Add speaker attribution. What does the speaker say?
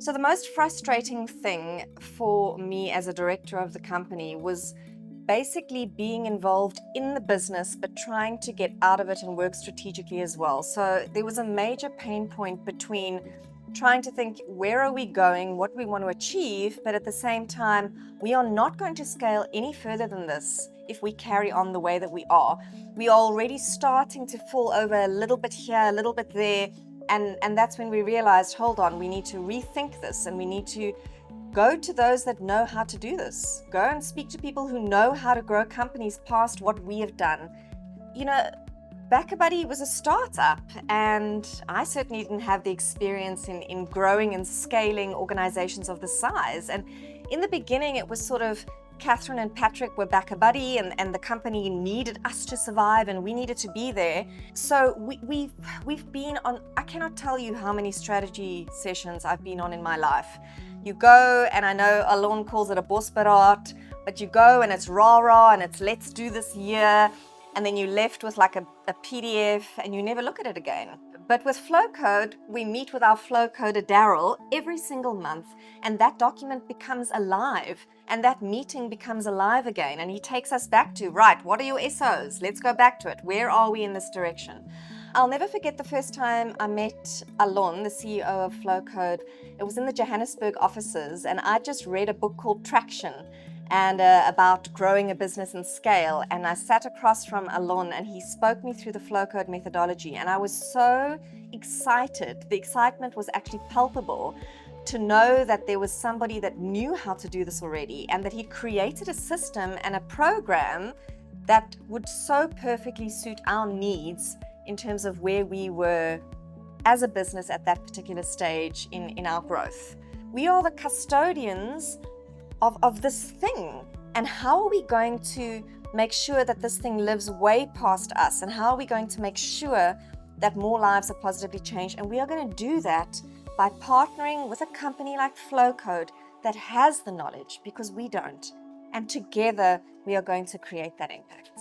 Speaker 1: So the most frustrating thing for me as a director of the company was basically being involved in the business, but trying to get out of it and work strategically as well. So there was a major pain point between trying to think, where are we going, what we want to achieve, but at the same time, we are not going to scale any further than this if we carry on the way that we are. We are already starting to fall over a little bit here, a little bit there, and that's when we realized, hold on, we need to rethink this, and we need to go to those that know how to do this. Go and speak to people who know how to grow companies past what we have done. You know, BackaBuddy was a startup, and I certainly didn't have the experience in growing and scaling organizations of this size. And in the beginning, it was sort of Catherine and Patrick were BackaBuddy, and the company needed us to survive, and we needed to be there. So we've been on, I cannot tell you how many strategy sessions I've been on in my life. You go, and I know Alon calls it a bosberaad, but you go and it's rah-rah and it's let's do this year, and then you're left with like a PDF and you never look at it again. But with Flowcode, we meet with our Flowcoder Daryl every single month, and that document becomes alive, and that meeting becomes alive again, and he takes us back to, right, what are your SOs? Let's go back to it. Where are we in this direction? I'll never forget the first time I met Alon, the CEO of Flowcode. It was in the Johannesburg offices, and I just read a book called Traction, and about growing a business and scale. And I sat across from Alon, and he spoke me through the Flowcode methodology, and I was so excited. The excitement was actually palpable to know that there was somebody that knew how to do this already, and that he created a system and a program that would so perfectly suit our needs in terms of where we were as a business at that particular stage in our growth. We are the custodians of this thing, and how are we going to make sure that this thing lives way past us, and how are we going to make sure that more lives are positively changed? And we are going to do that by partnering with a company like Flowcode that has the knowledge, because we don't, and together we are going to create that impact.